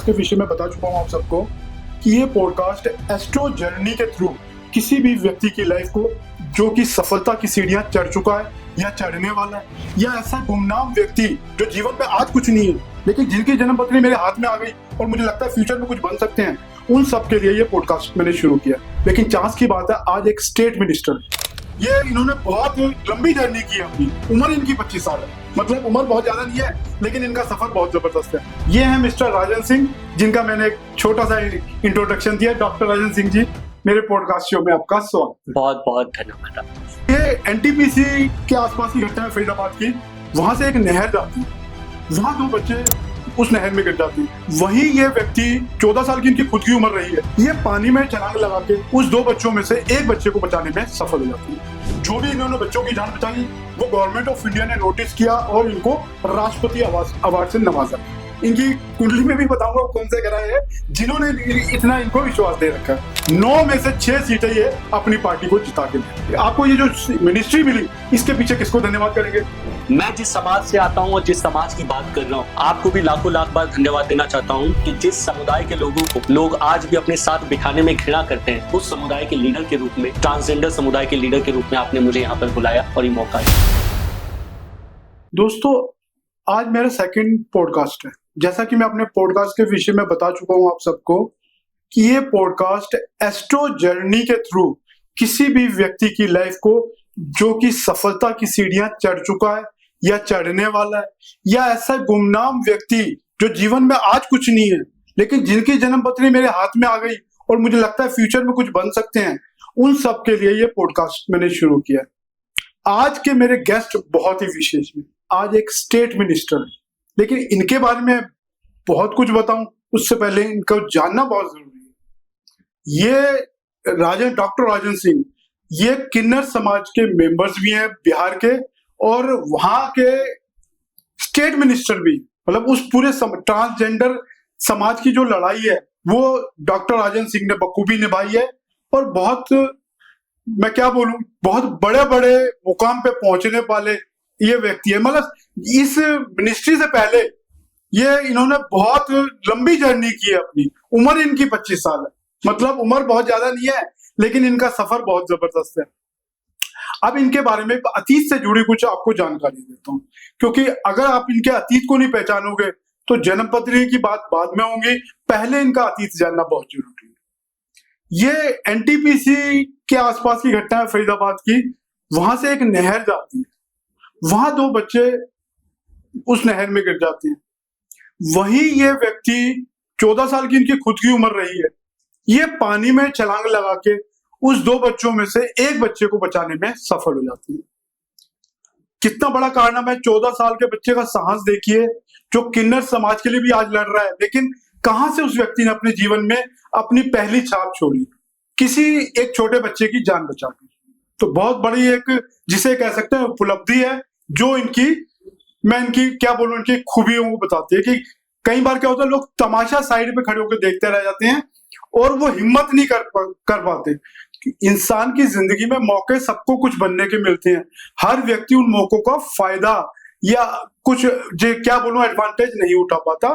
के विषय में बता चुका हूँ आप सबको कि ये पॉडकास्ट एस्ट्रो जर्नी के थ्रू किसी भी व्यक्ति की लाइफ को जो कि सफलता की सीढ़ियां चढ़ चुका है या चढ़ने वाला है, या ऐसा गुमनाम व्यक्ति जो जीवन में आज कुछ नहीं है लेकिन जिनकी जन्म पत्री मेरे हाथ में आ गई और मुझे लगता है फ्यूचर में कुछ बन सकते हैं, उन सब के लिए ये पॉडकास्ट मैंने शुरू किया। लेकिन चांस की बात है, आज एक स्टेट मिनिस्टर, ये इन्होंने बहुत लंबी जर्नी की है। अपनी उम्र इनकी 25 साल है, मतलब उम्र बहुत ज्यादा नहीं है लेकिन इनका सफर बहुत जबरदस्त है। ये है मिस्टर राजन सिंह, जिनका मैंने एक छोटा सा इंट्रोडक्शन दिया। डॉक्टर राजन सिंह जी, मेरे पॉडकास्ट शो में आपका स्वागत। बहुत बहुत धन्यवाद। ये एनटीपीसी के आसपास की घटना है फरीदाबाद की। वहां से एक नहर जाती है, वहां 2 बच्चे उस नहर में गिर जाती है। वहीं ये व्यक्ति 14 साल की इनकी खुद की उम्र रही है, ये पानी में छलांग लगा के उस 2 बच्चों में से एक बच्चे को बचाने में सफल हो जाती है। जो भी इन्होंने बच्चों की जान बचाई वो गवर्नमेंट ऑफ इंडिया ने नोटिस किया और इनको राष्ट्रपति अवार्ड से नवाजा। इनकी कुंडली में भी बताऊंगा कौन से ग्रह है जिन्होंने इतना इनको विश्वास दे रखा है। 9 में से 6 सीटें ये अपनी पार्टी को जिता के दे। आपको ये जो मिनिस्ट्री मिली, इसके पीछे किसको धन्यवाद करेंगे? मैं जिस समाज से आता हूँ और जिस समाज की बात कर रहा हूँ, आपको भी लाखों लाख बार धन्यवाद देना चाहता हूँ कि जिस समुदाय के लोगों को लोग आज भी अपने साथ बिठाने में घृणा करते हैं, उस समुदाय के लीडर के रूप में, ट्रांसजेंडर समुदाय के लीडर के रूप में आपने मुझे यहाँ पर बुलाया और ये मौका दिया। दोस्तों, आज मेरा सेकंड पॉडकास्ट है। जैसा कि मैं अपने पॉडकास्ट के विषय में बता चुका हूँ आप सबको कि ये पॉडकास्ट एस्ट्रो जर्नी के थ्रू किसी भी व्यक्ति की लाइफ को जो कि सफलता की सीढ़ियां चढ़ चुका है या चढ़ने वाला है, या ऐसा गुमनाम व्यक्ति जो जीवन में आज कुछ नहीं है लेकिन जिनकी जन्म पत्री मेरे हाथ में आ गई और मुझे लगता है फ्यूचर में कुछ बन सकते हैं, उन सब के लिए ये पॉडकास्ट मैंने शुरू किया। आज के मेरे गेस्ट बहुत ही विशेष हैं। आज एक स्टेट मिनिस्टर है, लेकिन इनके बारे में बहुत कुछ बताऊं उससे पहले इनको जानना बहुत जरूरी है। ये डॉक्टर राजन सिंह, ये किन्नर समाज के मेंबर्स भी हैं बिहार के, और वहां के स्टेट मिनिस्टर भी। मतलब उस पूरे ट्रांसजेंडर समाज की जो लड़ाई है वो डॉक्टर राजन सिंह ने बखूबी निभाई है, और बहुत, मैं क्या बोलूं, बहुत बड़े बड़े मुकाम पे पहुंचने वाले ये व्यक्ति है। मतलब इस मिनिस्ट्री से पहले ये इन्होंने बहुत लंबी जर्नी की है। अपनी उम्र इनकी 25 साल है, मतलब उम्र बहुत ज्यादा नहीं है लेकिन इनका सफर बहुत जबरदस्त है। अब इनके बारे में अतीत से जुड़ी कुछ आपको जानकारी देता हूँ, क्योंकि अगर आप इनके अतीत को नहीं पहचानोगे तो जन्म पत्री की बात बाद में होंगी, पहले इनका अतीत जानना बहुत जरूरी है। ये एनटीपीसी के आसपास की घटना है फरीदाबाद की। वहां से एक नहर जाती है, वहां 2 बच्चे उस नहर में गिर जाते हैं। वहीं ये व्यक्ति 14 साल की इनकी खुद की उम्र रही है, ये पानी में छलांग लगा के उस 2 बच्चों में से एक बच्चे को बचाने में सफल हो जाती है। कितना बड़ा कारनामा है। 14 साल के बच्चे का साहस देखिए, जो किन्नर समाज के लिए भी आज लड़ रहा है, लेकिन कहां से उस व्यक्ति ने अपने जीवन में अपनी पहली छाप छोड़ी, किसी एक छोटे बच्चे की जान बचा के। तो बहुत बड़ी एक, जिसे कह सकते हैं, उपलब्धि है, जो मैं इनकी क्या बोलूं, इनकी खूबियों को बताती है। कि कई बार क्या होता है, लोग तमाशा साइड पे खड़े होकर देखते रह जाते हैं और वो हिम्मत नहीं कर पाते। इंसान की जिंदगी में मौके सबको कुछ बनने के मिलते हैं, हर व्यक्ति उन मौकों का फायदा या कुछ क्या बोलूं एडवांटेज नहीं उठा पाता।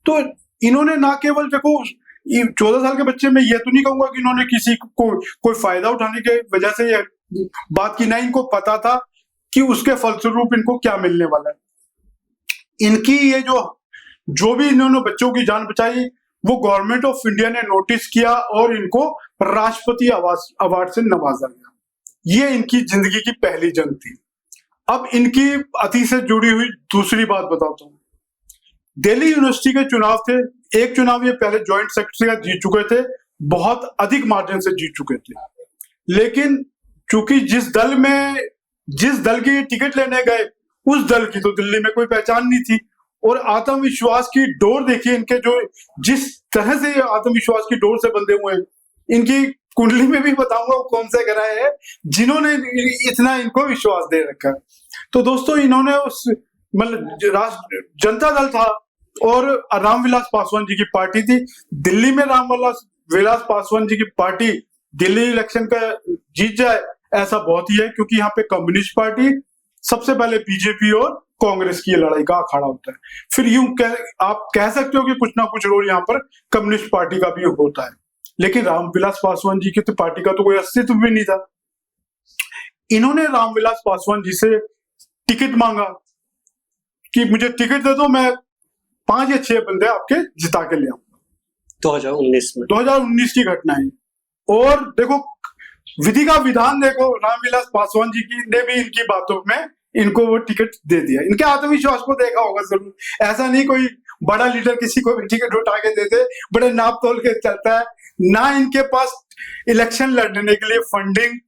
तो इन्होंने ना केवल, देखो 14 साल के बच्चे में ये तो नहीं कहूंगा कि इन्होंने किसी को कोई फायदा उठाने के वजह से ये बात की, ना इनको पता था कि उसके फलस्वरूप इनको क्या मिलने वाला है। इनकी ये जो भी इन्होंने बच्चों की जान बचाई वो गवर्नमेंट ऑफ इंडिया ने नोटिस किया और इनको राष्ट्रपति अवार्ड से नवाजा गया। ये इनकी जिंदगी की पहली जंग थी। अब इनकी अतीत से जुड़ी हुई दूसरी बात बताता हूँ। दिल्ली यूनिवर्सिटी के चुनाव थे, एक चुनाव ये पहले ज्वाइंट सेक्रेटरी का जीत चुके थे, बहुत अधिक मार्जिन से जीत चुके थे। लेकिन चूंकि जिस दल की टिकट लेने गए, उस दल की तो दिल्ली में कोई पहचान नहीं थी, और आत्मविश्वास की डोर देखिए इनके, जो जिस तरह से आत्मविश्वास की डोर से बंधे हुए हैं। इनकी कुंडली में भी बताऊंगा कौन से ग्रह है जिन्होंने इतना इनको विश्वास दे रखा है। तो दोस्तों, इन्होंने उस, मतलब जनता दल था और रामविलास पासवान जी की पार्टी थी। दिल्ली में रामविलास पासवान जी की पार्टी दिल्ली इलेक्शन का जीत जाए, ऐसा बहुत ही है, क्योंकि यहाँ पे कम्युनिस्ट पार्टी, सबसे पहले बीजेपी और कांग्रेस की ये लड़ाई का अखाड़ा होता है। फिर आप कह सकते हो कि कुछ ना कुछ रोल यहाँ पर कम्युनिस्ट पार्टी का भी होता है, लेकिन रामविलास पासवान जी की तो पार्टी का तो कोई अस्तित्व भी नहीं था। इन्होंने रामविलास पासवान जी से टिकट मांगा कि मुझे टिकट दे दो, मैं 5 या 6 बंदे आपके जिता के ले आऊंगा। 2019 की घटना है। और देखो विधि का विधान देखो, रामविलास पासवान जी की ने भी इनकी बातों में इनको वो टिकट दे दिया। इनके आत्मविश्वास को देखा होगा जरूर, ऐसा नहीं कोई बड़ा लीडर किसी को भी टिकट उठा के देते, बड़े नाप तोल के चलता है ना। इनके पास इलेक्शन लड़ने के लिए फंडिंग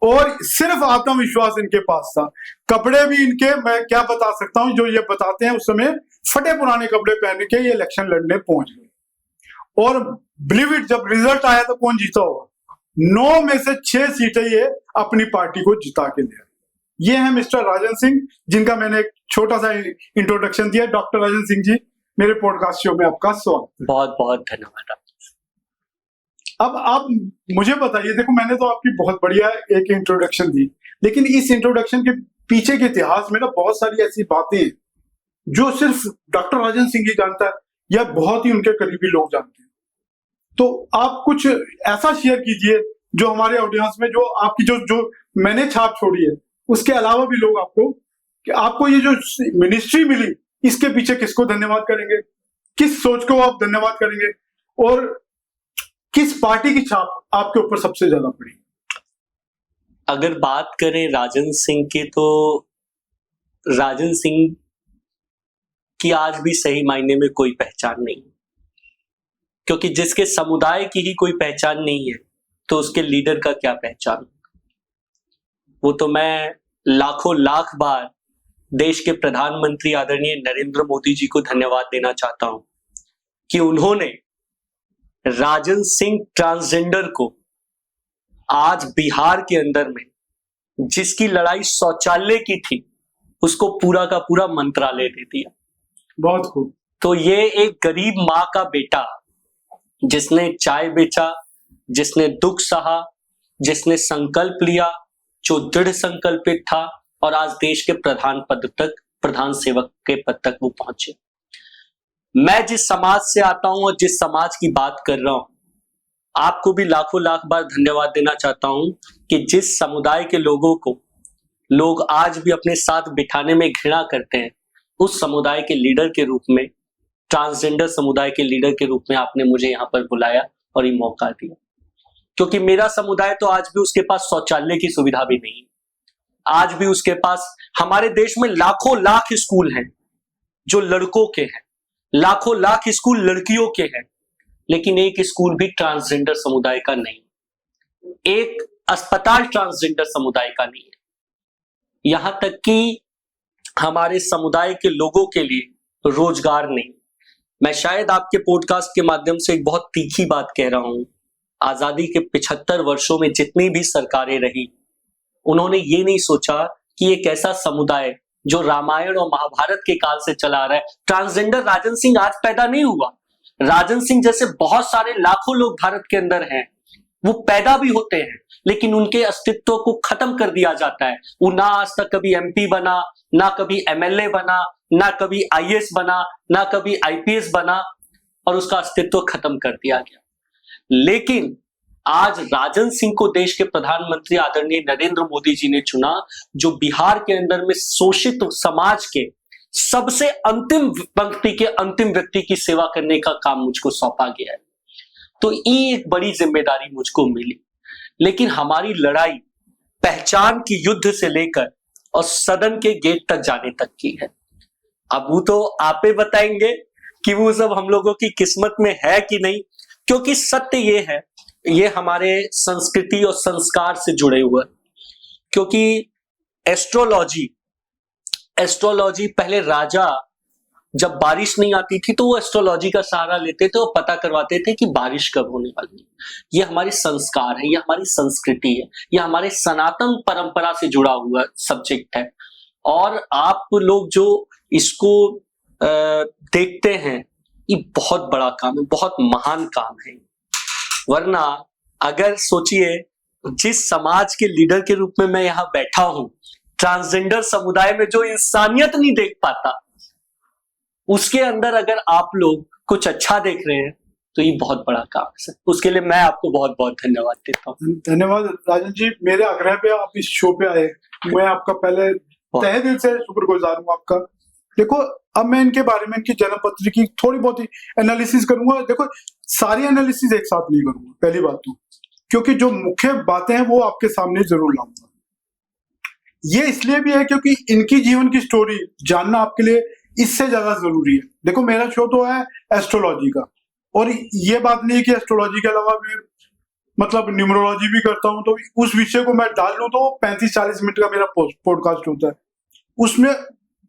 और सिर्फ आत्मविश्वास इनके पास था। कपड़े भी इनके, मैं क्या बता सकता हूं, जो ये बताते हैं उस समय फटे पुराने कपड़े पहन के ये इलेक्शन लड़ने पहुंच गए। और बिलीव इट, जब रिजल्ट आया तो कौन जीता होगा? 9 में से 6 सीटें ये अपनी पार्टी को जिता के ले। ये है मिस्टर राजन सिंह, जिनका मैंने एक छोटा सा इंट्रोडक्शन दिया। डॉक्टर राजन सिंह जी, मेरे पॉडकास्ट शो में आपका स्वागत। बहुत बहुत धन्यवाद। अब आप मुझे बताइए, देखो मैंने तो आपकी बहुत बढ़िया एक इंट्रोडक्शन दी, लेकिन इस इंट्रोडक्शन के पीछे के इतिहास में ना बहुत सारी ऐसी बातें हैं जो सिर्फ डॉक्टर राजन सिंह ही जानता है या बहुत ही उनके करीबी लोग जानते हैं। तो आप कुछ ऐसा शेयर कीजिए जो हमारे ऑडियंस में, जो आपकी जो मैंने छाप छोड़ी है, उसके अलावा भी लोग आपको ये जो मिनिस्ट्री मिली, इसके पीछे किसको धन्यवाद करेंगे, किस सोच को आप धन्यवाद करेंगे, और किस पार्टी की छाप आपके ऊपर सबसे ज्यादा पड़ी? अगर बात करें राजन सिंह की, तो राजन सिंह की आज भी सही मायने में कोई पहचान नहीं, क्योंकि जिसके समुदाय की ही कोई पहचान नहीं है तो उसके लीडर का क्या पहचान? वो तो मैं लाखों लाख बार देश के प्रधानमंत्री आदरणीय नरेंद्र मोदी जी को धन्यवाद देना चाहता हूं कि उन्होंने राजन सिंह ट्रांसजेंडर को आज बिहार के अंदर में, जिसकी लड़ाई शौचालय की थी, उसको पूरा का पूरा मंत्रालय दे दिया। बहुत खूब। तो ये एक गरीब माँ का बेटा, जिसने चाय बेचा, जिसने दुख सहा, जिसने संकल्प लिया, जो दृढ़ संकल्पित था, और आज देश के प्रधान सेवक के पद तक वो पहुंचे। मैं जिस समाज से आता हूं और जिस समाज की बात कर रहा हूं, आपको भी लाखों लाख बार धन्यवाद देना चाहता हूं कि जिस समुदाय के लोगों को लोग आज भी अपने साथ बिठाने में घृणा करते हैं, उस समुदाय के लीडर के रूप में, ट्रांसजेंडर समुदाय के लीडर के रूप में आपने मुझे यहाँ पर बुलाया और ये मौका दिया। क्योंकि मेरा समुदाय तो आज भी उसके पास शौचालय की सुविधा भी नहीं है। आज भी उसके पास, हमारे देश में लाखों लाख स्कूल हैं जो लड़कों के हैं, लाखों लाख स्कूल लड़कियों के हैं, लेकिन एक स्कूल भी ट्रांसजेंडर समुदाय का नहीं, एक अस्पताल ट्रांसजेंडर समुदाय का नहीं है। यहां तक कि हमारे समुदाय के लोगों के लिए रोजगार नहीं। मैं शायद आपके पॉडकास्ट के माध्यम से एक बहुत तीखी बात कह रहा हूं, आजादी के 75 वर्षों में जितनी भी सरकारें रही, उन्होंने ये नहीं सोचा कि एक ऐसा समुदाय जो रामायण और महाभारत के काल से चला आ रहा है, ट्रांसजेंडर राजन सिंह आज पैदा नहीं हुआ। राजन सिंह जैसे बहुत सारे लाखों लोग भारत के अंदर हैं, वो पैदा भी होते हैं, लेकिन उनके अस्तित्व को खत्म कर दिया जाता है। वो ना आज तक कभी एमपी बना, ना कभी एमएलए बना, ना कभी आईएएस बना, ना कभी आईपीएस बना, और उसका अस्तित्व खत्म कर दिया गया। लेकिन आज राजन सिंह को देश के प्रधानमंत्री आदरणीय नरेंद्र मोदी जी ने चुना, जो बिहार के अंदर में शोषित समाज के सबसे अंतिम पंक्ति के अंतिम व्यक्ति की सेवा करने का काम मुझको सौंपा गया है। तो ये एक बड़ी जिम्मेदारी मुझको मिली। लेकिन हमारी लड़ाई पहचान की युद्ध से लेकर और सदन के गेट तक जाने तक की है। अब वो तो आप ही बताएंगे कि वो सब हम लोगों की किस्मत में है कि नहीं, क्योंकि सत्य ये है, ये हमारे संस्कृति और संस्कार से जुड़े हुए। क्योंकि एस्ट्रोलॉजी पहले राजा जब बारिश नहीं आती थी तो वो एस्ट्रोलॉजी का सहारा लेते थे और पता करवाते थे कि बारिश कब होने वाली है। ये हमारे संस्कार है, ये हमारी संस्कृति है, ये हमारे सनातन परंपरा से जुड़ा हुआ सब्जेक्ट है। और आप लोग जो इसको देखते हैं, ये बहुत बड़ा काम है, बहुत महान काम है। वरना अगर सोचिए, जिस समाज के लीडर के रूप में मैं यहाँ बैठा हूं, ट्रांसजेंडर समुदाय में जो इंसानियत नहीं देख पाता, उसके अंदर अगर आप लोग कुछ अच्छा देख रहे हैं तो ये बहुत बड़ा काम है सर। उसके लिए मैं आपको बहुत बहुत धन्यवाद देता हूँ। धन्यवाद राजन जी, मेरे आग्रह पे आप इस शो पे आए, मैं आपका पहले तहे दिल से शुक्रगुजार हूँ आपका। देखो, अब मैं इनके बारे में, इनकी जन्म पत्री की थोड़ी बहुत ही एनालिसिस करूंगा। देखो, सारी एनालिसिस एक साथ नहीं करूंगा, पहली बात तो, क्योंकि जो मुख्य बातें हैं वो आपके सामने जरूर लाऊंगा। ये इसलिए भी है क्योंकि इनकी जीवन की स्टोरी जानना आपके लिए इससे ज्यादा जरूरी है। देखो, मेरा शो तो है एस्ट्रोलॉजी का, और ये बात नहीं है कि एस्ट्रोलॉजी के अलावा मैं मतलब न्यूमरोलॉजी भी करता हूं, तो उस विषय को मैं डाल लूं तो 35-40 मिनट का मेरा पॉडकास्ट होता है। उसमें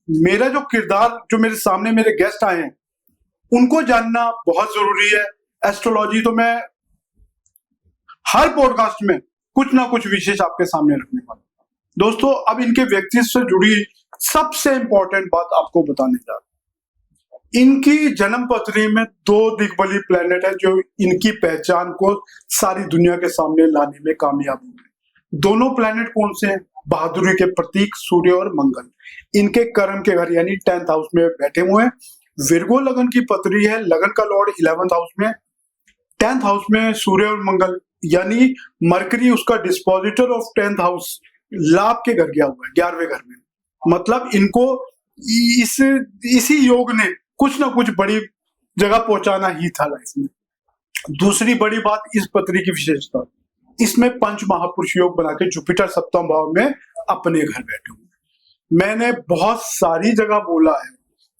मेरा जो किरदार, जो मेरे सामने मेरे गेस्ट आए हैं, उनको जानना बहुत जरूरी है। एस्ट्रोलॉजी तो मैं हर पॉडकास्ट में कुछ ना कुछ विशेष आपके सामने रखने वाला हूं। दोस्तों, अब इनके व्यक्तित्व से जुड़ी सबसे इंपॉर्टेंट बात आपको बताने जा रहा हूं। इनकी जन्म पत्री में 2 दिग्बली प्लेनेट है जो इनकी पहचान को सारी दुनिया के सामने लाने में कामयाब हुए। दोनों प्लेनेट कौन से हैं? बहादुरी के प्रतीक सूर्य और मंगल। इनके कर्म के घर यानी 10th हाउस में बैठे हुए हैं। विर्गो लगन की पत्री है, लगन का लॉर्ड 11th हाउस में, 10th हाउस में सूर्य और मंगल, यानी मरकरी उसका डिस्पोजिटर ऑफ 10th हाउस लाभ के घर गया हुआ है, 11वें घर में। मतलब इनको इसी योग ने कुछ ना कुछ बड़ी जगह पहुंचाना ही था लाइफ में। दूसरी बड़ी बात इस पत्री की विशेषता, इसमें पंच महापुरुष योग बना के जुपिटर 7वें भाव में अपने घर बैठे हुए। मैंने बहुत सारी जगह बोला है,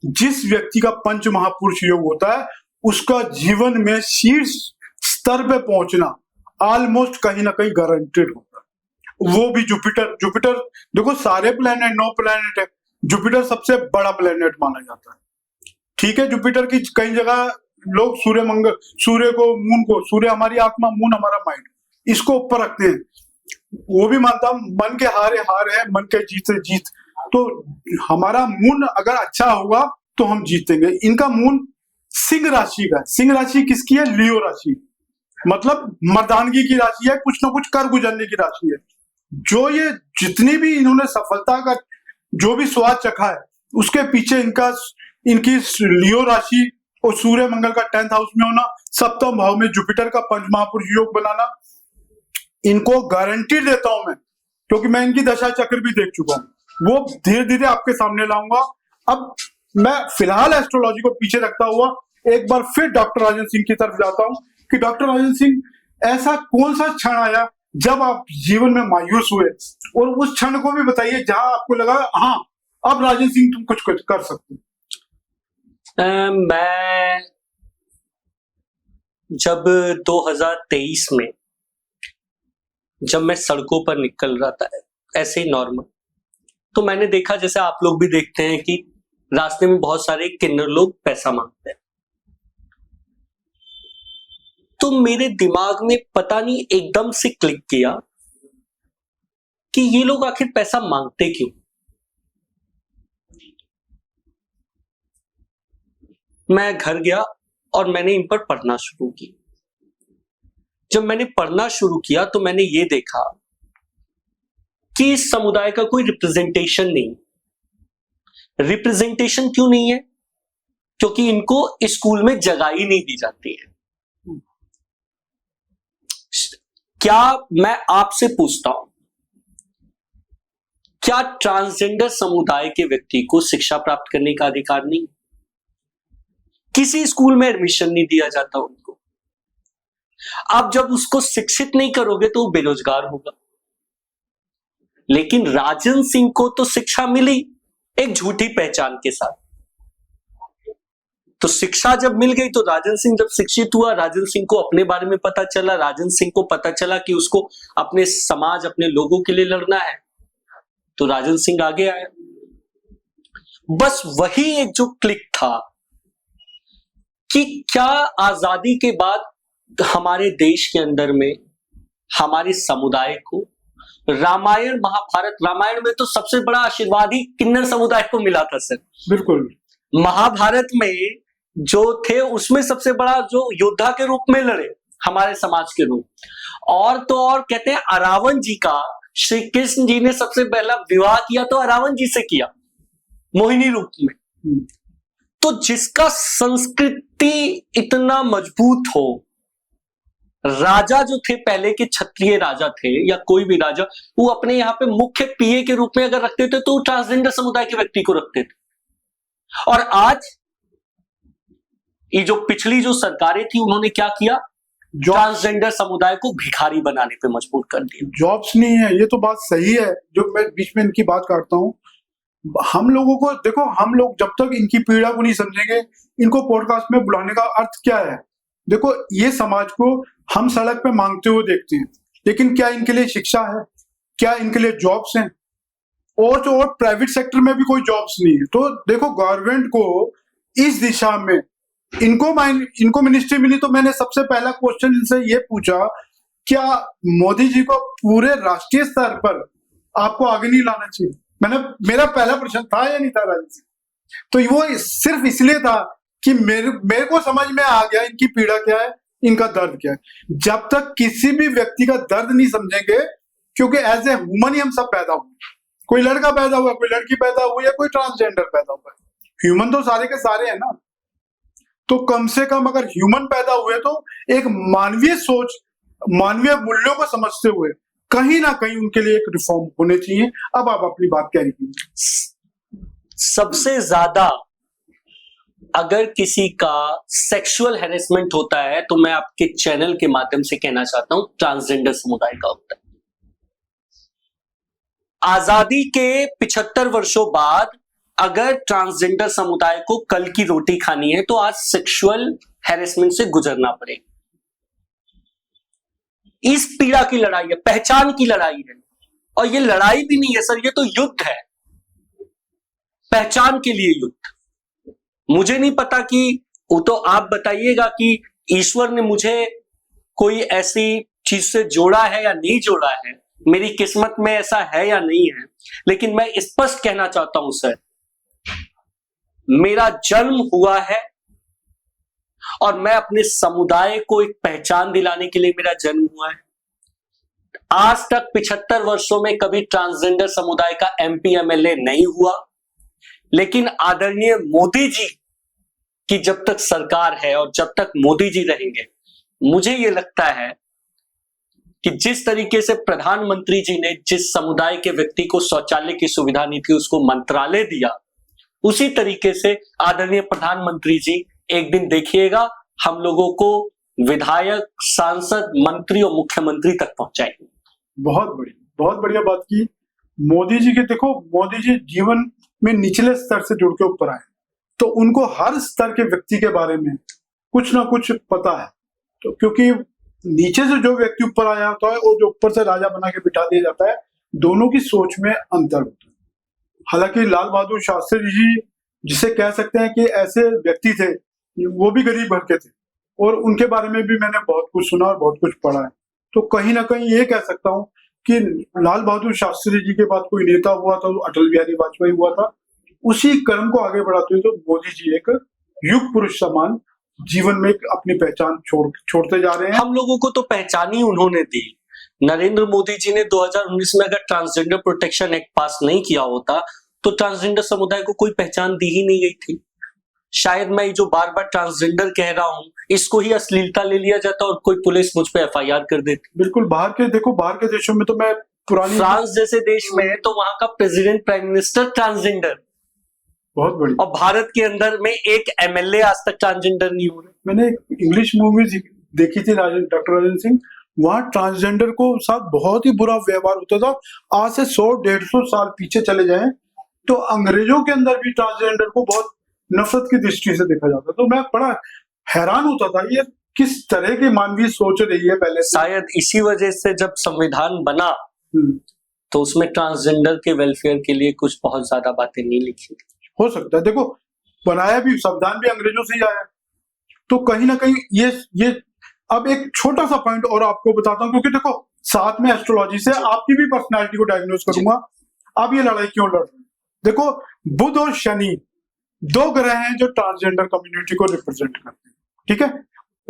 जिस व्यक्ति का पंच महापुरुष योग होता है उसका जीवन में शीर्ष स्तर पे पहुंचना ऑलमोस्ट कहीं ना कहीं गारंटेड होता है। वो भी जुपिटर देखो, सारे प्लेनेट 9 प्लेनेट है, जुपिटर सबसे बड़ा प्लेनेट माना जाता है। ठीक है, जुपिटर की कई जगह लोग सूर्य को, मून को, सूर्य हमारी आत्मा, मून हमारा माइंड, इसको ऊपर रखते हैं। वो भी मानता हूं, मन के हारे हार है, मन के जीत से जीत। तो हमारा मून अगर अच्छा होगा तो हम जीतेंगे। इनका मून सिंह राशि का है। सिंह राशि किसकी है? लियो राशि, मतलब मर्दानगी की राशि है, कुछ ना कुछ कर गुजरने की राशि है। जो ये जितनी भी इन्होंने सफलता का जो भी स्वाद चखा है, उसके पीछे इनकी लियो राशि और सूर्य मंगल का 10th हाउस में होना, 7वें भाव में जुपिटर का पंच महापुरुष योग बनाना, इनको गारंटी देता हूं मैं, क्योंकि मैं इनकी दशा चक्र भी देख चुका हूं। वो धीरे धीरे आपके सामने लाऊंगा। अब मैं फिलहाल एस्ट्रोलॉजी को पीछे रखता हुआ एक बार फिर डॉक्टर राजन सिंह की तरफ जाता हूं कि डॉक्टर राजन सिंह, ऐसा कौन सा क्षण आया जब आप जीवन में मायूस हुए, और उस क्षण को भी बताइए जहां आपको लगा हाँ अब राजन सिंह तुम कुछ कर सकते। मैं जब 2023 में जब मैं सड़कों पर निकल रहा था ऐसे ही नॉर्मल, तो मैंने देखा, जैसे आप लोग भी देखते हैं, कि रास्ते में बहुत सारे किन्नर लोग पैसा मांगते हैं। तो मेरे दिमाग में पता नहीं एकदम से क्लिक किया कि ये लोग आखिर पैसा मांगते क्यों। मैं घर गया और मैंने इन पर पढ़ना शुरू किया। जब मैंने पढ़ना शुरू किया तो मैंने ये देखा कि इस समुदाय का कोई रिप्रेजेंटेशन नहीं। रिप्रेजेंटेशन क्यों नहीं है? क्योंकि इनको स्कूल में जगह ही नहीं दी जाती है। क्या मैं आपसे पूछता हूं, क्या ट्रांसजेंडर समुदाय के व्यक्ति को शिक्षा प्राप्त करने का अधिकार नहीं? किसी स्कूल में एडमिशन नहीं दिया जाता उनको। आप जब उसको शिक्षित नहीं करोगे तो वो बेरोजगार होगा। लेकिन राजन सिंह को तो शिक्षा मिली एक झूठी पहचान के साथ। तो शिक्षा जब मिल गई तो राजन सिंह जब शिक्षित हुआ, राजन सिंह को अपने बारे में पता चला, राजन सिंह को पता चला कि उसको अपने समाज, अपने लोगों के लिए लड़ना है, तो राजन सिंह आगे आया। बस वही एक जो क्लिक था कि क्या आजादी के बाद हमारे देश के अंदर में हमारे समुदाय को रामायण, महाभारत, रामायण में तो सबसे बड़ा आशीर्वाद ही किन्नर समुदाय को मिला था सर। बिल्कुल। महाभारत में जो थे उसमें सबसे बड़ा जो योद्धा के रूप में लड़े हमारे समाज के लोग। और तो और कहते हैं अरावण जी का श्री कृष्ण जी ने सबसे पहला विवाह किया तो रावण जी से किया, मोहिनी रूप में। तो जिसका संस्कृति इतना मजबूत हो, राजा जो थे पहले के क्षत्रिय राजा थे या कोई भी राजा, वो अपने यहाँ पे मुख्य पीए के रूप में अगर रखते थे तो वो ट्रांसजेंडर समुदाय के व्यक्ति को रखते थे। और आज ये जो पिछली जो सरकारें थी उन्होंने क्या किया, ट्रांसजेंडर समुदाय को भिखारी बनाने पे मजबूर कर दिया। जॉब्स नहीं है, ये तो बात सही है, जो मैं बीच में इनकी बात काटता हूँ। हम लोगों को देखो, हम लोग जब तक इनकी पीड़ा को नहीं समझेंगे, इनको पॉडकास्ट में बुलाने का अर्थ क्या है। देखो, ये समाज को हम सड़क पे मांगते हुए देखते हैं, लेकिन क्या इनके लिए शिक्षा है, क्या इनके लिए जॉब्स हैं? और तो और प्राइवेट सेक्टर में भी कोई जॉब्स नहीं है। तो देखो, गवर्नमेंट को इस दिशा में इनको मिनिस्ट्री मिली, तो मैंने सबसे पहला क्वेश्चन इनसे ये पूछा, क्या मोदी जी को पूरे राष्ट्रीय स्तर पर आपको आगे नहीं लाना चाहिए? मेरा पहला प्रश्न था या नहीं था राजनीति? तो वो सिर्फ इसलिए था कि मेरे को समझ में आ गया इनकी पीड़ा क्या है, इनका दर्द क्या है। जब तक किसी भी व्यक्ति का दर्द नहीं समझेंगे, क्योंकि एज ए ह्यूमन ही हम सब पैदा हुए, कोई लड़का पैदा हुआ, कोई लड़की पैदा हुई, या कोई ट्रांसजेंडर पैदा हुआ, ह्यूमन तो सारे के सारे हैं ना। तो कम से कम अगर ह्यूमन पैदा हुए तो एक मानवीय सोच, मानवीय मूल्यों को समझते हुए कहीं ना कहीं उनके लिए एक रिफॉर्म होने चाहिए। अब आप अपनी बात कैरी कीजिए। सबसे ज्यादा अगर किसी का सेक्सुअल हैरेसमेंट होता है तो मैं आपके चैनल के माध्यम से कहना चाहता हूं, ट्रांसजेंडर समुदाय का होता है। आजादी के 75 वर्षों बाद अगर ट्रांसजेंडर समुदाय को कल की रोटी खानी है तो आज सेक्सुअल हैरेसमेंट से गुजरना पड़ेगा। इस पीड़ा की लड़ाई है, पहचान की लड़ाई है। और ये लड़ाई भी नहीं है सर, ये तो युद्ध है, पहचान के लिए युद्ध। मुझे नहीं पता कि वो तो आप बताइएगा कि ईश्वर ने मुझे कोई ऐसी चीज से जोड़ा है या नहीं जोड़ा है, मेरी किस्मत में ऐसा है या नहीं है। लेकिन मैं स्पष्ट कहना चाहता हूं सर, मेरा जन्म हुआ है और मैं अपने समुदाय को एक पहचान दिलाने के लिए मेरा जन्म हुआ है। आज तक 75 वर्षों में कभी ट्रांसजेंडर समुदाय का एमपी एमएलए नहीं हुआ, लेकिन आदरणीय मोदी जी की जब तक सरकार है और जब तक मोदी जी रहेंगे, मुझे यह लगता है कि जिस तरीके से प्रधानमंत्री जी ने जिस समुदाय के व्यक्ति को शौचालय की सुविधा नहीं थी उसको मंत्रालय दिया, उसी तरीके से आदरणीय प्रधानमंत्री जी एक दिन देखिएगा हम लोगों को विधायक, सांसद, मंत्री और मुख्यमंत्री तक पहुंचाएंगे। बहुत बढ़िया बात की मोदी जी के। देखो, मोदी जी जीवन में निचले स्तर से जुड़ के ऊपर आए, तो उनको हर स्तर के व्यक्ति के बारे में कुछ ना कुछ पता है। तो क्योंकि नीचे से जो व्यक्ति ऊपर आया होता है और जो ऊपर से राजा बना के बिठा दिया जाता है, दोनों की सोच में अंतर होता है। हालांकि लाल बहादुर शास्त्री जी, जिसे कह सकते हैं कि ऐसे व्यक्ति थे, वो भी गरीब घर के थे, और उनके बारे में भी मैंने बहुत कुछ सुना और बहुत कुछ पढ़ा है। तो कहीं ना कहीं ये कह सकता हूँ कि लाल बहादुर शास्त्री जी के बाद कोई नेता हुआ था, अटल बिहारी वाजपेयी हुआ था। उसी क्रम को आगे बढ़ाते हुए तो मोदी जी एक युग पुरुष समान जीवन में अपनी पहचान छोड़ते जा रहे हैं। हम लोगों को तो पहचान ही उन्होंने दी। नरेंद्र मोदी जी ने 2019 में अगर ट्रांसजेंडर प्रोटेक्शन एक्ट पास नहीं किया होता तो ट्रांसजेंडर समुदाय को कोई पहचान दी ही नहीं गई थी। शायद मैं जो बार बार ट्रांसजेंडर कह रहा हूं, इसको ही अश्लीलता ले लिया जाता और कोई पुलिस मुझ पे एफआईआर कर देती। बिल्कुल, बाहर के देशों में तो मैं पुरानी फ्रांस जैसे देश में है तो वहां का प्रेसिडेंट, प्राइम मिनिस्टर ट्रांसजेंडर, बहुत बड़ी। और भारत के अंदर में एक एमएलए आज तक ट्रांसजेंडर नहीं हो रहे। मैंने इंग्लिश मूवी देखी थी, डॉक्टर राजेंद्र सिंह, वहां ट्रांसजेंडर को साथ बहुत ही बुरा व्यवहार होता था। आज से 100-150 साल पीछे चले जाएं तो अंग्रेजों के अंदर भी ट्रांसजेंडर को बहुत नफरत की दृष्टि से देखा जाता। तो मैं बड़ा हैरान होता था, ये किस तरह की मानवीय सोच रही है पहले। शायद इसी वजह से जब संविधान बना तो उसमें ट्रांसजेंडर के वेलफेयर के लिए कुछ बहुत ज्यादा बातें नहीं लिखी। हो सकता है, देखो बनाया भी, संविधान भी अंग्रेजों से ही आया। तो कहीं ना कहीं ये अब एक छोटा सा पॉइंट और आपको बताता हूं, क्योंकि देखो साथ में एस्ट्रोलॉजी से आपकी भी पर्सनालिटी को डायग्नोज करूंगा। आप ये लड़ाई क्यों लड़ रहे हैं? देखो, बुध और शनि 2 ग्रह हैं जो ट्रांसजेंडर कम्युनिटी को रिप्रेजेंट करते हैं, ठीक है।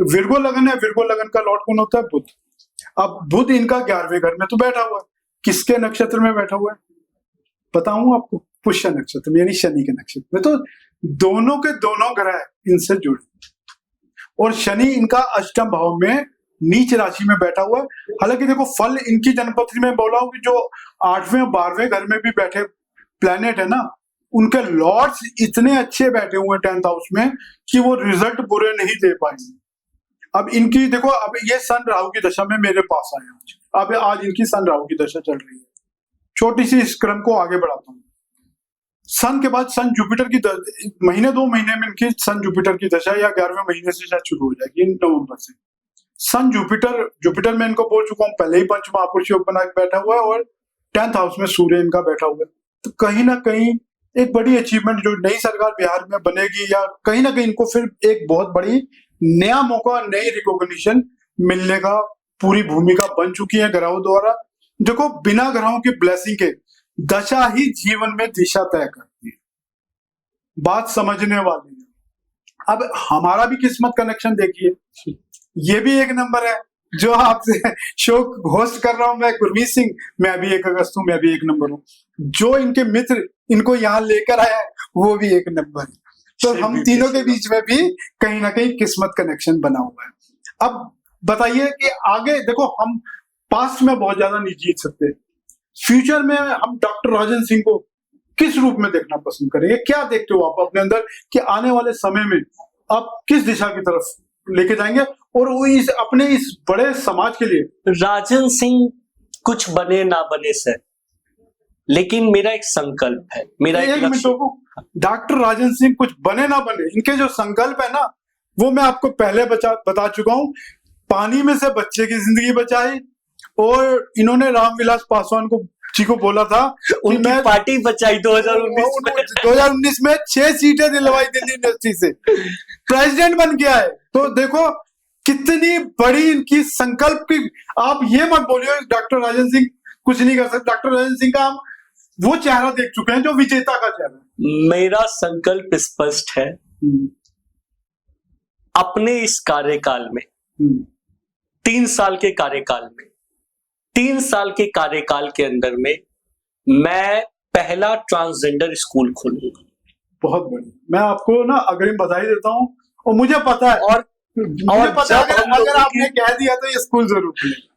विर्गो लगन है, विर्गो लगन का लॉर्ड कौन होता है? बुध। अब बुध इनका 11वें घर में तो बैठा हुआ है, किसके नक्षत्र में बैठा हुआ है बताऊं आपको? पुष्य नक्षत्र में, यानी शनि के नक्षत्र में। तो दोनों के दोनों ग्रह इनसे जुड़े, और शनि इनका अष्टम भाव में नीच राशि में बैठा हुआ है। हालांकि देखो फल इनकी जन्मपत्री में बोला हूं कि जो 8वें और 12वें घर में भी बैठे प्लैनेट है ना, उनके लॉर्ड्स इतने अच्छे बैठे हुए हैं 10th हाउस में कि वो रिजल्ट बुरे नहीं दे पाएंगे। अब इनकी देखो, अब ये सन राहु की दशा में मेरे पास आए अब आज इनकी सन राहु की दशा चल रही है। छोटी सी इस क्रम को आगे बढ़ाता हूँ। सन के बाद सन जुपिटर की महीने 2 महीने में इनकी सन जुपिटर की दशा, या 11वें महीने से शायद शुरू हो जाएगी नवंबर से। सन जुपिटर में इनको बोल चुका हूँ पहले ही पंच महापुरुष योग बना के बैठा हुआ है, और 10th हाउस में सूर्य इनका बैठा हुआ है। तो कहीं ना कहीं एक बड़ी अचीवमेंट जो नई सरकार बिहार में बनेगी, या कहीं ना कहीं इनको फिर एक बहुत बड़ी नया मौका, नई रिकॉग्निशन मिलने का पूरी भूमिका बन चुकी है ग्रहों द्वारा। देखो बिना ग्रहों की ब्लेसिंग के दशा ही जीवन में दिशा तय करती है, बात समझने वाली है। अब हमारा भी किस्मत कनेक्शन देखिए, ये भी एक नंबर है। जो आपसे शो होस्ट कर रहा हूं मैं, गुरमीत सिंह, मैं भी 1 अगस्त हूं, मैं भी 1 नंबर हूं। जो इनके मित्र इनको यहाँ लेकर आया है वो भी 1 नंबर है। तो हम तीनों के बीच में भी कहीं ना कहीं किस्मत कनेक्शन बना हुआ है। अब बताइए कि आगे देखो, हम पास्ट में बहुत ज्यादा नहीं जीत सकते, फ्यूचर में हम डॉक्टर राजन सिंह को किस रूप में देखना पसंद करेंगे? क्या देखते हो आप अपने अंदर कि आने वाले समय में आप किस दिशा की तरफ लेके जाएंगे, और वो अपने इस बड़े समाज के लिए? राजन सिंह कुछ बने ना बने सर, लेकिन मेरा एक संकल्प है, मेरा एक लक्ष्य। डॉक्टर राजन सिंह कुछ बने ना बने, इनके जो संकल्प है ना, वो मैं आपको पहले बता चुका हूं। पानी में से बच्चे की जिंदगी बचाई, और इन्होंने रामविलास पासवान जी को बोला था उनकी पार्टी बचाई 2019 में 6 सीटें दिलवाई दिल्ली यूनिवर्सिटी से, प्रेसिडेंट बन गया है। तो देखो कितनी बड़ी इनकी संकल्प की। आप ये मत बोलिए डॉक्टर राजन सिंह कुछ नहीं कर सकते। डॉक्टर राजन सिंह का हम वो चेहरा देख चुके हैं जो विजेता का चेहरा। मेरा संकल्प स्पष्ट है, अपने इस कार्यकाल में 3 साल के कार्यकाल में 3 साल के कार्यकाल के अंदर में मैं पहला ट्रांसजेंडर स्कूल खोलूंगा। बहुत बढ़िया, मैं आपको ना अग्रिम बधाई देता हूं, और मुझे पता है, और पता है अगर आपने कह दिया तो ये स्कूल जरूर खोलेंगे।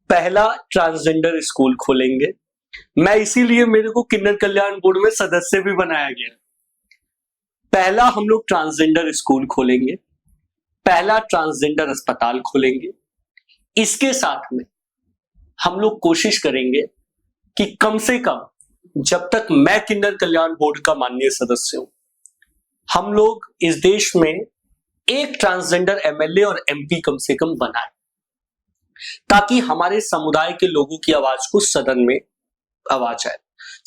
पहला ट्रांसजेंडर स्कूल खोलेंगे। मैं इसीलिए मेरे को किन्नर कल्याण बोर्ड में सदस्य भी बनाया गया। पहला हम लोग ट्रांसजेंडर स्कूल खोलेंगे, पहला ट्रांसजेंडर अस्पताल खोलेंगे। इसके साथ में हम लोग कोशिश करेंगे कि कम से कम जब तक मैं किन्नर कल्याण बोर्ड का माननीय सदस्य हूं, हम लोग इस देश में एक ट्रांसजेंडर एमएलए और एमपी कम से कम बनाए, ताकि हमारे समुदाय के लोगों की आवाज को सदन में आवाज आए।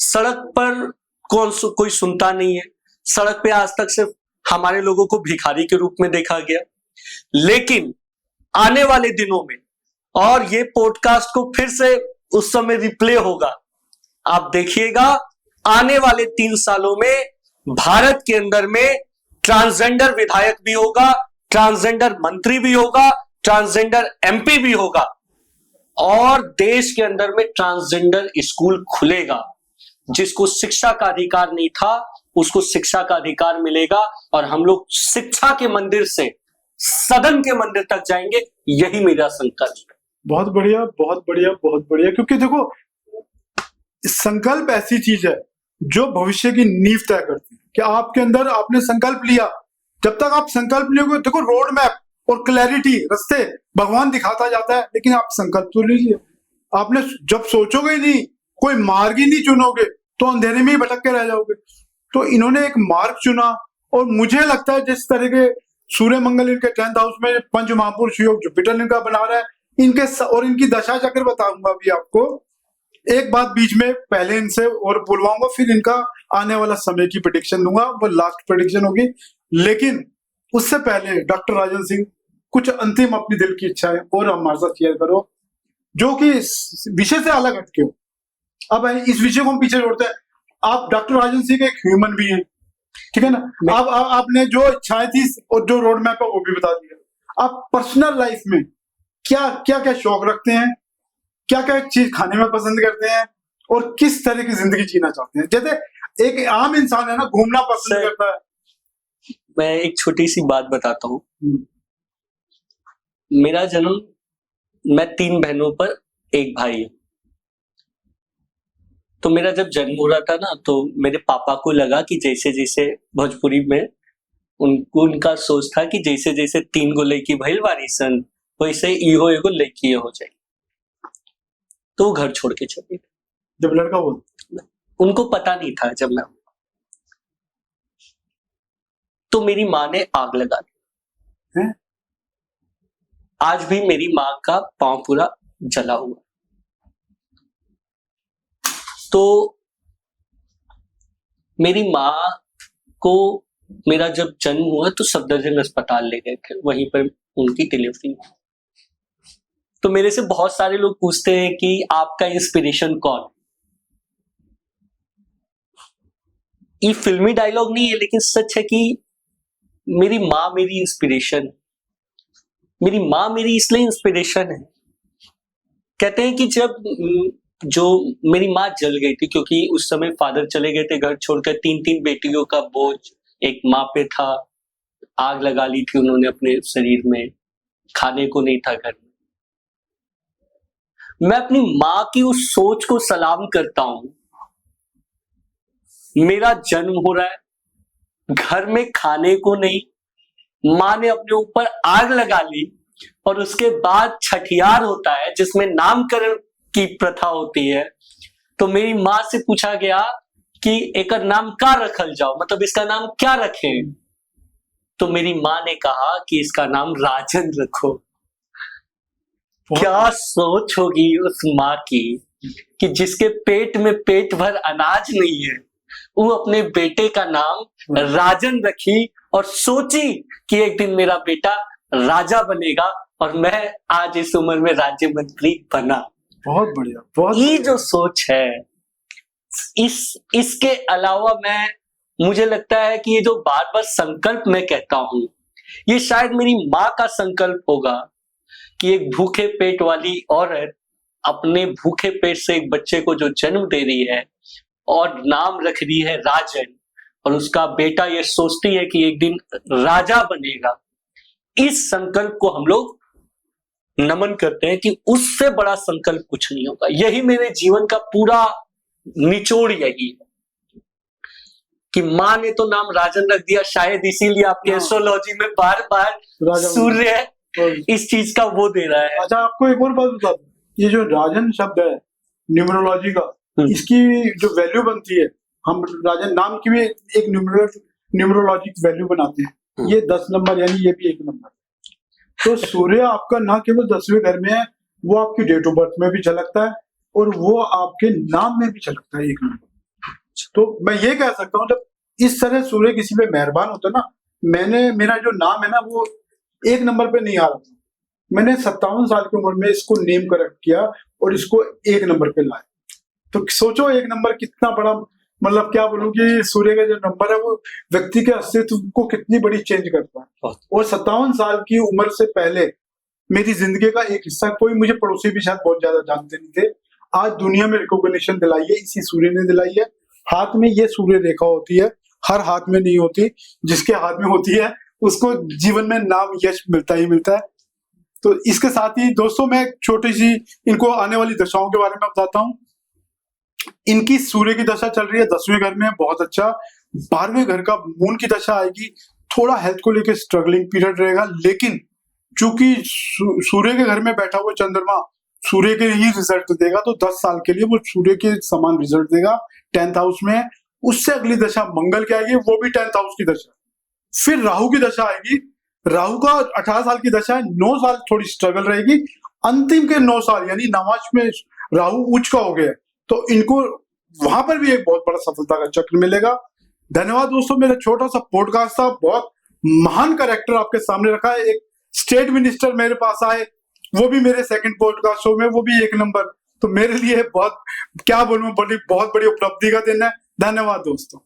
सड़क पर कोई सुनता नहीं है, सड़क पे आज तक सिर्फ हमारे लोगों को भिखारी के रूप में देखा गया। लेकिन आने वाले दिनों में, और ये पॉडकास्ट को फिर से उस समय रिप्ले होगा, आप देखिएगा आने वाले 3 सालों में भारत के अंदर में ट्रांसजेंडर विधायक भी होगा, ट्रांसजेंडर मंत्री भी होगा, ट्रांसजेंडर एमपी भी होगा, और देश के अंदर में ट्रांसजेंडर स्कूल खुलेगा। जिसको शिक्षा का अधिकार नहीं था उसको शिक्षा का अधिकार मिलेगा, और हम लोग शिक्षा के मंदिर से सदन के मंदिर तक जाएंगे। यही मेरा संकल्प है। बहुत बढ़िया, बहुत बढ़िया, बहुत बढ़िया। क्योंकि देखो संकल्प ऐसी चीज है जो भविष्य की नींव तय करती है। कि आपके अंदर आपने संकल्प लिया, जब तक आप संकल्प लियोगे, देखो रोड मैप और क्लैरिटी, रास्ते भगवान दिखाता जाता है, लेकिन आप संकल्प तो लीजिए। आपने जब सोचोगे नहीं, कोई मार्ग ही नहीं चुनोगे, तो अंधेरे में ही भटक के रह जाओगे। तो इन्होंने एक मार्ग चुना, और मुझे लगता है जिस तरह के सूर्य मंगल इनके 10th हाउस में पंच महापुरुष योग जुपिटर इनका बना रहा है, इनके और इनकी दशा चक्र बताऊंगा अभी आपको। एक बात बीच में पहले इनसे और बुलवाऊंगा, फिर इनका आने वाला समय की प्रेडिक्शन दूंगा, वो लास्ट प्रेडिक्शन होगी। लेकिन उससे पहले डॉक्टर राजन सिंह, कुछ अंतिम अपनी दिल की इच्छा है और हमारे साथ शेयर करो, जो कि विषय से अलग हटके हो। अब इस विषय को हम पीछे जोड़ते हैं। आप डॉक्टर राजन सिंह एक ह्यूमन भी हैं, ठीक है ना? आपने जो इच्छाएं थी और जो रोड मैप है वो भी बता दिया। आप पर्सनल लाइफ में क्या क्या शौक रखते हैं, क्या क्या चीज खाने में पसंद करते हैं और किस तरह की जिंदगी जीना चाहते हैं। जैसे एक आम इंसान है ना, घूमना पसंद सर, करता है। मैं एक छोटी सी बात बताता हूँ। मेरा जन्म, मैं 3 बहनों पर एक भाई हूँ। तो मेरा जब जन्म हो रहा था ना, तो मेरे पापा को लगा कि जैसे जैसे भोजपुरी में उनका सोच था कि जैसे जैसे 3 गो लड़की भइल बारी सन, वैसे इहो एगो लड़की हो जाए। तो वो घर छोड़ के चले गए। जब लड़का हुआ उनको पता नहीं था जब मैं, तो मेरी माँ ने आग लगा दी। हैं? आज भी मेरी माँ का पांव पूरा जला हुआ। तो मेरी माँ को मेरा जब जन्म हुआ तो सफदरजंग अस्पताल ले गए थे, वहीं पर उनकी डिलीवरी हुई। तो मेरे से बहुत सारे लोग पूछते हैं कि आपका इंस्पिरेशन कौन। ये फिल्मी डायलॉग नहीं है, लेकिन सच है कि मेरी माँ मेरी इंस्पिरेशन। मेरी माँ मेरी इसलिए इंस्पिरेशन है, कहते हैं कि जब जो मेरी माँ जल गई थी, क्योंकि उस समय फादर चले गए थे घर छोड़कर, 3 बेटियों का बोझ एक माँ पे था। आग लगा ली थी उन्होंने अपने शरीर में, खाने को नहीं था घर में। मैं अपनी माँ की उस सोच को सलाम करता हूं। मेरा जन्म हो रहा है, घर में खाने को नहीं, माँ ने अपने ऊपर आग लगा ली, और उसके बाद छठियार होता है जिसमें नामकरण की प्रथा होती है। तो मेरी माँ से पूछा गया कि एक नाम क्या रखल जाओ, मतलब इसका नाम क्या रखें। तो मेरी माँ ने कहा कि इसका नाम राजन रखो। क्या सोच होगी उस माँ की कि जिसके पेट में पेट भर अनाज नहीं है, वो अपने बेटे का नाम राजन रखी और सोची कि एक दिन मेरा बेटा राजा बनेगा, और मैं आज इस उम्र में राज्य मंत्री बना। बहुत बढ़िया, बहुत ये जो सोच है, इसके अलावा मुझे लगता है कि ये जो बार बार संकल्प मैं कहता हूं, ये शायद मेरी माँ का संकल्प होगा कि एक भूखे पेट वाली औरत अपने भूखे पेट से एक बच्चे को जो जन्म दे रही है और नाम रख रही है राजन, और उसका बेटा ये सोचती है कि एक दिन राजा बनेगा। इस संकल्प को हम लोग नमन करते हैं कि उससे बड़ा संकल्प कुछ नहीं होगा। यही मेरे जीवन का पूरा निचोड़ यही है कि माँ ने तो नाम राजन रख दिया, शायद इसीलिए आपके एस्ट्रोलॉजी में बार बार सूर्य इस चीज का वो दे रहा है। अच्छा, आपको एक और बात बता दूं, ये जो राजन शब्द है न्यूमरोलॉजी का, इसकी जो वैल्यू बनती है, हम राजन नाम की भी एक न्यूमरोलॉजिक वैल्यू बनाते हैं। ये 10 नंबर, यानी ये भी 1 नंबर। तो सूर्य आपका ना केवल 10वें घर में है, वो आपकी डेट ऑफ बर्थ में भी झलकता है और वो आपके नाम में भी झलकता है 1 नंबर। तो मैं ये कह सकता हूँ, जब इस तरह सूर्य किसी पे मेहरबान होता है ना, मेरा जो नाम है ना, वो 1 नंबर पे नहीं आ रहा था। मैंने 57 साल की उम्र में इसको नेम करेक्ट किया और इसको 1 नंबर पे लाया। तो सोचो 1 नंबर कितना बड़ा, मतलब क्या बोलूं कि सूर्य का जो नंबर है वो व्यक्ति के अस्तित्व को कितनी बड़ी चेंज करता है। और 57 साल की उम्र से पहले मेरी जिंदगी का एक हिस्सा कोई मुझे पड़ोसी भी शायद बहुत ज्यादा जानते नहीं थे, आज दुनिया में रिकॉग्निशन दिलाई है इसी सूर्य ने दिलाई है। हाथ में ये सूर्य रेखा होती है, हर हाथ में नहीं होती, जिसके हाथ में होती है उसको जीवन में नाम यश मिलता ही मिलता है। तो इसके साथ ही दोस्तों, मैं छोटी सी इनको आने वाली दशाओं के बारे में बताता हूँ। इनकी सूर्य की दशा चल रही है 10वें घर में, बहुत अच्छा। 12वें घर का मून की दशा आएगी, थोड़ा हेल्थ को लेकर स्ट्रगलिंग पीरियड रहेगा, लेकिन चूंकि सूर्य के घर में बैठा हुआ चंद्रमा सूर्य के ही रिजल्ट देगा, तो 10 साल के लिए वो सूर्य के समान रिजल्ट देगा। 10th हाउस में उससे अगली दशा मंगल की आएगी, वो भी 10th हाउस की दशा। फिर राहु की दशा आएगी, राहु का 18 साल की दशा है, 9 साल थोड़ी स्ट्रगल रहेगी। अंतिम के 9 साल यानी नवाश में राहु उच्च का हो गया, तो इनको वहां पर भी एक बहुत बड़ा सफलता का चक्र मिलेगा। धन्यवाद दोस्तों, मेरा छोटा सा पॉडकास्ट था, बहुत महान कैरेक्टर आपके सामने रखा है। एक स्टेट मिनिस्टर मेरे पास आए, वो भी मेरे सेकंड पॉडकास्ट शो में, वो भी 1 नंबर। तो मेरे लिए बहुत, क्या बोलूं, बहुत बड़ी उपलब्धि का दिन है। धन्यवाद दोस्तों।